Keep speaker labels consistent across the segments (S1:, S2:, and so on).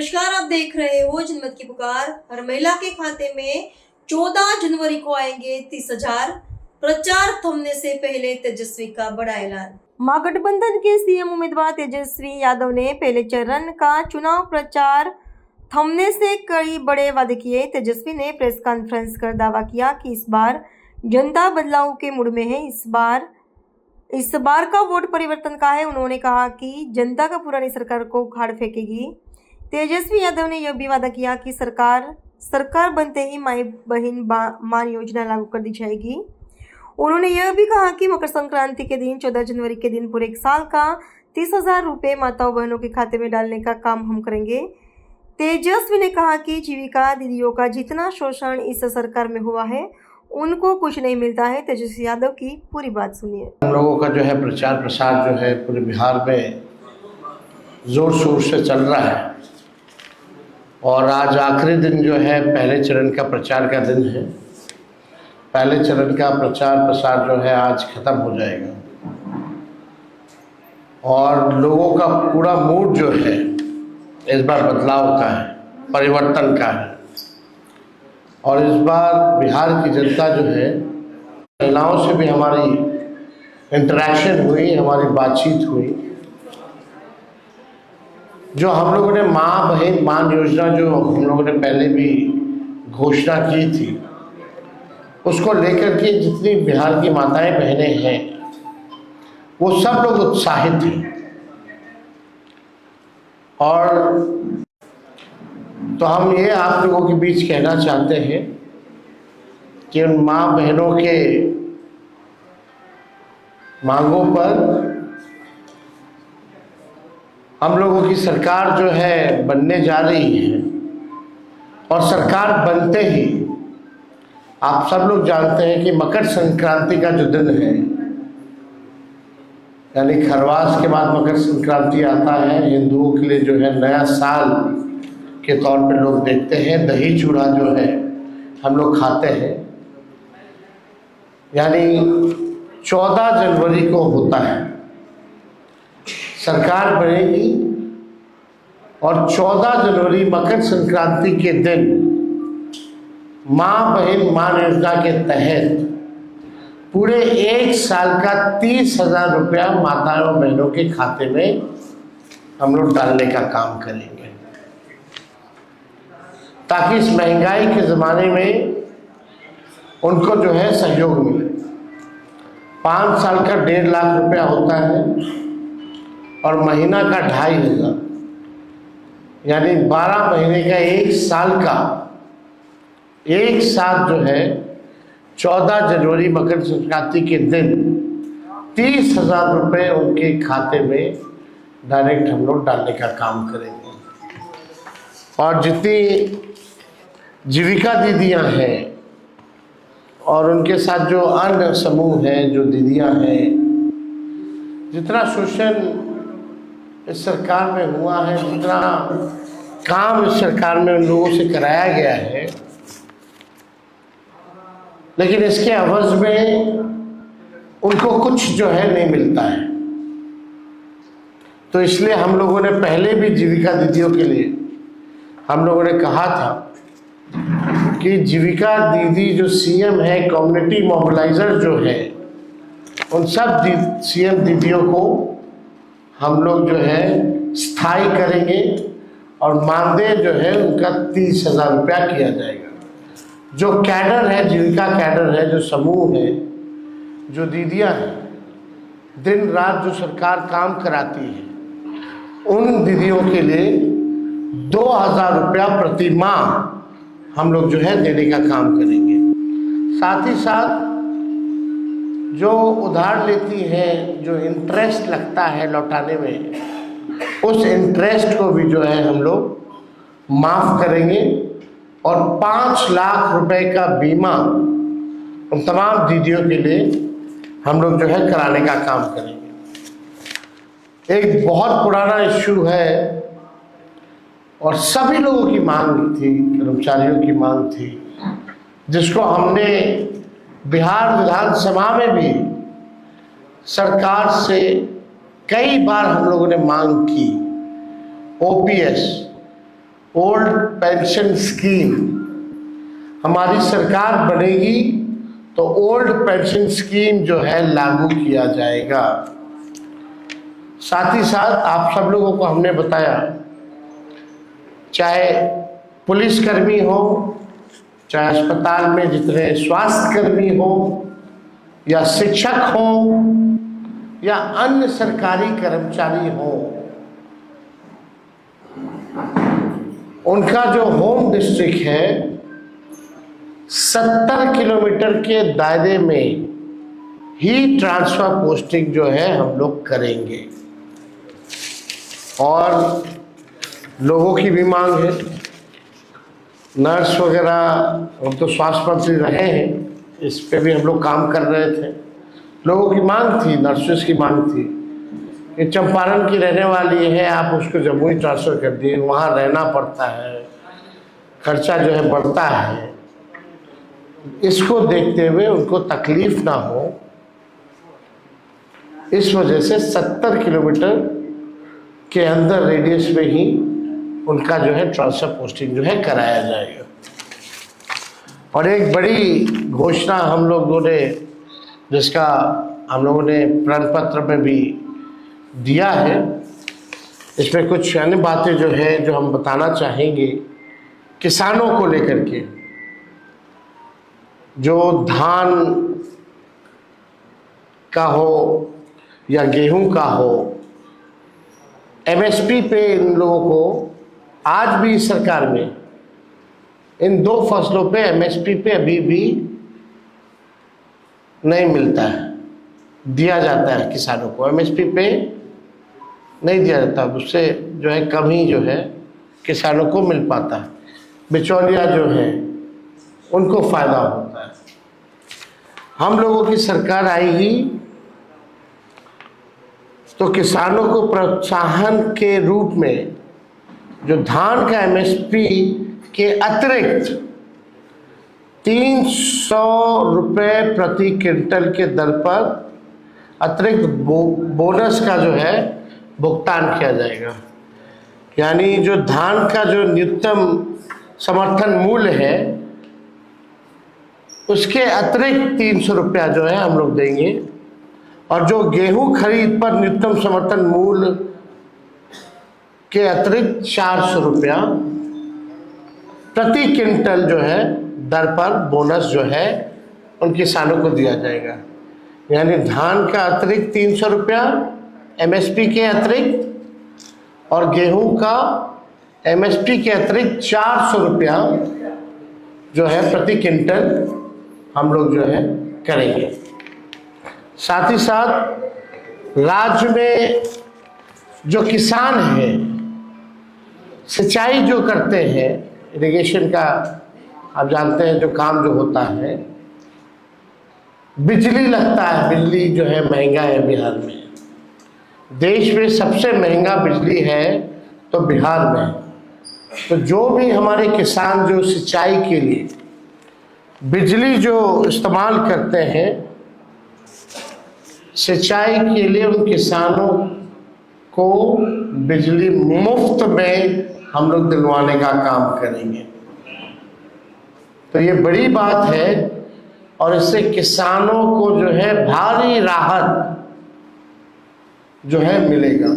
S1: नमस्कार, आप देख रहे हो जनमत की पुकार। हर महिला के खाते में 14 जनवरी को आएंगे 30,000। प्रचार थमने से पहले तेजस्वी का बड़ा ऐलान। महागठबंधन के सीएम उम्मीदवार तेजस्वी यादव ने पहले चरण का चुनाव प्रचार थमने से कई बड़े वादे किए। तेजस्वी ने प्रेस कॉन्फ्रेंस कर दावा किया कि इस बार जनता बदलाव के मूड में है। इस बार का वोट परिवर्तन का है। उन्होंने कहा कि जनता का पुरानी सरकार को उखाड़ फेंकेगी। तेजस्वी यादव ने यह भी वादा किया कि सरकार बनते ही माई बहन मान योजना लागू कर दी जाएगी। उन्होंने यह भी कहा कि मकर संक्रांति के दिन 14 जनवरी के दिन पूरे एक साल का 30,000 रुपये माताओं बहनों के खाते में डालने का काम हम करेंगे। तेजस्वी ने कहा कि जीविका दीदियों का जितना शोषण इस सरकार में हुआ है उनको कुछ नहीं मिलता है। तेजस्वी यादव की पूरी बात सुनिए।
S2: हम लोगों का जो है प्रचार प्रसार जो है पूरे बिहार में जोर शोर से चल रहा है और आज आखिरी दिन जो है पहले चरण का प्रचार का दिन है। पहले चरण का प्रचार प्रसार जो है आज ख़त्म हो जाएगा और लोगों का पूरा मूड जो है इस बार बदलाव का है, परिवर्तन का है। और इस बार बिहार की जनता जो है, महिलाओं से भी हमारी इंटरेक्शन हुई, हमारी बातचीत हुई। जो हम लोगों ने माँ बहन मान योजना जो हम लोगों ने पहले भी घोषणा की थी, उसको लेकर के जितनी बिहार की माताएं बहनें हैं वो सब लोग उत्साहित हैं। और तो हम ये आप लोगों के बीच कहना चाहते हैं कि उन माँ बहनों के मांगों पर हम लोगों की सरकार जो है बनने जा रही है। और सरकार बनते ही आप सब लोग जानते हैं कि मकर संक्रांति का जो दिन है, यानी खरवास के बाद मकर संक्रांति आता है। हिंदुओं के लिए जो है नया साल के तौर पे लोग देखते हैं। दही चूड़ा जो है हम लोग खाते हैं, यानी 14 जनवरी को होता है। सरकार बनेगी और 14 जनवरी मकर संक्रांति के दिन माँ बहन मान योजना के तहत पूरे एक साल का 30,000 रुपया माताओं बहनों के खाते में हम लोग डालने का काम करेंगे, ताकि इस महंगाई के ज़माने में उनको जो है सहयोग मिले। 5 साल का 1.5 लाख रुपया होता है और महीना का 2,500, यानी 12 महीने का एक साल का एक साथ जो है 14 जनवरी मकर संक्रांति के दिन 30,000 रुपये उनके खाते में डायरेक्ट हम लोग डालने का काम करेंगे। और जितनी जीविका दीदियां हैं और उनके साथ जो अन्य समूह हैं, जो दीदियां हैं, जितना शोषण इस सरकार में हुआ है, जितना काम इस सरकार में उन लोगों से कराया गया है, लेकिन इसके अवज में उनको कुछ जो है नहीं मिलता है। तो इसलिए हम लोगों ने पहले भी जीविका दीदियों के लिए हम लोगों ने कहा था कि जीविका दीदी जो सीएम है, कम्युनिटी मोबिलाइजर जो है, उन सब सीएम दीदियों को हम लोग जो है स्थायी करेंगे और मानदेय जो है उनका 30,000 रुपया किया जाएगा। जो कैडर है, जीविका कैडर है, जो समूह है, जो दीदियां हैं, दिन रात जो सरकार काम कराती है, उन दीदियों के लिए 2,000 रुपया प्रति माह हम लोग जो है देने का काम करेंगे। साथ ही साथ जो उधार लेती हैं, जो इंटरेस्ट लगता है लौटाने में, उस इंटरेस्ट को भी जो है हम लोग माफ़ करेंगे और 5 लाख रुपए का बीमा उन तमाम दीदियों के लिए हम लोग जो है कराने का काम करेंगे। एक बहुत पुराना इश्यू है और सभी लोगों की मांग थी, कर्मचारियों की मांग थी, जिसको हमने बिहार विधानसभा में भी सरकार से कई बार हम लोगों ने मांग की। ओपीएस ओल्ड पेंशन स्कीम, हमारी सरकार बनेगी तो ओल्ड पेंशन स्कीम जो है लागू किया जाएगा। साथ ही साथ आप सब लोगों को हमने बताया, चाहे पुलिसकर्मी हो, चाहे अस्पताल में जितने स्वास्थ्य कर्मी हो, या शिक्षक हो, या अन्य सरकारी कर्मचारी हो, उनका जो होम डिस्ट्रिक्ट है 70 किलोमीटर के दायरे में ही ट्रांसफर पोस्टिंग जो है हम लोग करेंगे। और लोगों की भी मांग है, नर्स वगैरह, हम तो स्वास्थ्य मंत्री रहे हैं, इस पे भी हम लोग काम कर रहे थे। लोगों की मांग थी, नर्सेस की मांग थी कि चंपारण की रहने वाली है, आप उसको जम्मू ही ट्रांसफ़र कर दिए, वहाँ रहना पड़ता है, खर्चा जो है बढ़ता है। इसको देखते हुए उनको तकलीफ ना हो, इस वजह से 70 किलोमीटर के अंदर रेडियस में ही उनका जो है ट्रांसफर पोस्टिंग जो है कराया जाएगा। और एक बड़ी घोषणा हम लोगों ने, जिसका हम लोगों ने प्रण पत्र में भी दिया है, इसमें कुछ अन्य बातें जो है जो हम बताना चाहेंगे किसानों को लेकर के। जो धान का हो या गेहूं का हो, एमएसपी पे इन लोगों को आज भी सरकार में इन दो फसलों पे एमएसपी पे अभी भी नहीं मिलता है। दिया जाता है किसानों को, एमएसपी पे नहीं दिया जाता, उससे जो है कम ही जो है किसानों को मिल पाता है। बिचौलिया जो है उनको फ़ायदा होता है। हम लोगों की सरकार आएगी तो किसानों को प्रोत्साहन के रूप में जो धान का एमएसपी के अतिरिक्त 300 रुपये प्रति क्विंटल के दर पर अतिरिक्त बोनस का जो है भुगतान किया जाएगा। यानी जो धान का जो न्यूनतम समर्थन मूल्य है उसके अतिरिक्त 300 रुपया जो है हम लोग देंगे। और जो गेहूं खरीद पर न्यूनतम समर्थन मूल्य के अतिरिक्त 400 रुपया प्रति क्विंटल जो है दर पर बोनस जो है उन किसानों को दिया जाएगा। यानी धान का अतिरिक्त 300 रुपया एमएसपी के अतिरिक्त, और गेहूं का एमएसपी के अतिरिक्त 400 रुपया जो है प्रति क्विंटल हम लोग जो है करेंगे। साथ ही साथ राज्य में जो किसान हैं, सिंचाई जो करते हैं, इरिगेशन का आप जानते हैं जो काम जो होता है, बिजली लगता है, बिजली जो है महंगा है बिहार में। देश में सबसे महंगा बिजली है तो बिहार में। तो जो भी हमारे किसान जो सिंचाई के लिए बिजली जो इस्तेमाल करते हैं, सिंचाई के लिए उन किसानों को बिजली मुफ्त में हम लोग दिलवाने का काम करेंगे। तो ये बड़ी बात है और इससे किसानों को जो है भारी राहत जो है मिलेगा।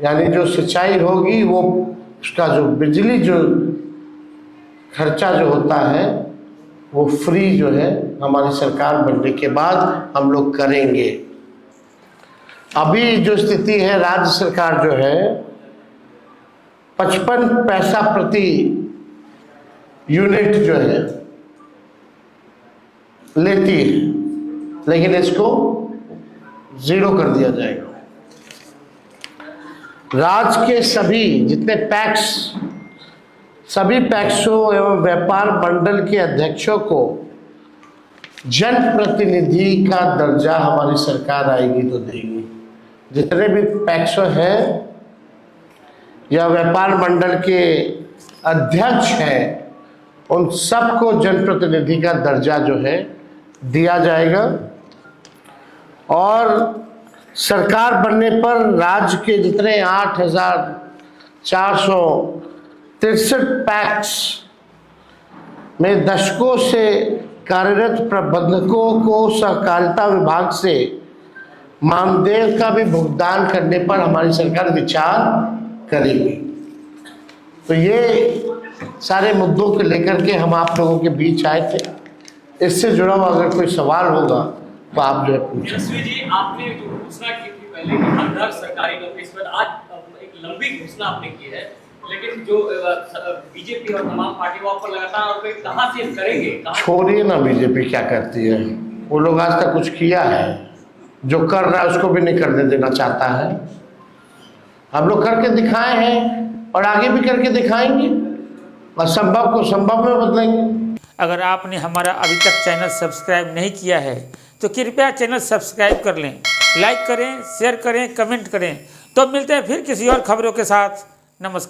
S2: यानी जो सिंचाई होगी वो उसका जो बिजली जो खर्चा जो होता है वो फ्री जो है हमारी सरकार बनने के बाद हम लोग करेंगे। अभी जो स्थिति है, राज्य सरकार जो है 55 पैसा प्रति यूनिट जो है लेती है, लेकिन इसको 0 कर दिया जाएगा। राज्य के सभी जितने पैक्स, सभी पैक्सों एवं व्यापार मंडल के अध्यक्षों को जनप्रतिनिधि का दर्जा हमारी सरकार आएगी तो देगी। जितने भी पैक्सों हैं या व्यापार मंडल के अध्यक्ष हैं, उन सबको जनप्रतिनिधि का दर्जा जो है दिया जाएगा। और सरकार बनने पर राज्य के जितने 8,400 63 पैक्स में दशकों से कार्यरत प्रबंधकों को सहकारिता विभाग से मानदेय का भी भुगतान करने पर हमारी सरकार विचार करेगी। तो ये सारे मुद्दों को लेकर के हम आप लोगों के बीच आए थे। इससे जुड़ा हुआ अगर कोई सवाल होगा तो आप जो है पूछें।
S3: यशस्वी जी, आपने जो घोषणा की थी पहले कि हर घर सरकारी नौकरी, इस पर आज एक लंबी घोषणा आपने की है, लेकिन जो बीजेपी और तमाम पार्टी वो आप पर लगातार आरोप है, कहाँ से करेंगे?
S2: छोड़िए ना बीजेपी क्या करती है, वो लोग आज तक कुछ किया है? जो कर रहा है उसको भी नहीं करने देना चाहता है। हम लोग करके दिखाए हैं और आगे भी करके दिखाएंगे, असंभव को संभव में बदलेंगे।
S4: अगर आपने हमारा अभी तक चैनल सब्सक्राइब नहीं किया है तो कृपया चैनल सब्सक्राइब कर लें, लाइक करें, शेयर करें, कमेंट करें। तो मिलते हैं फिर किसी और खबरों के साथ। नमस्कार।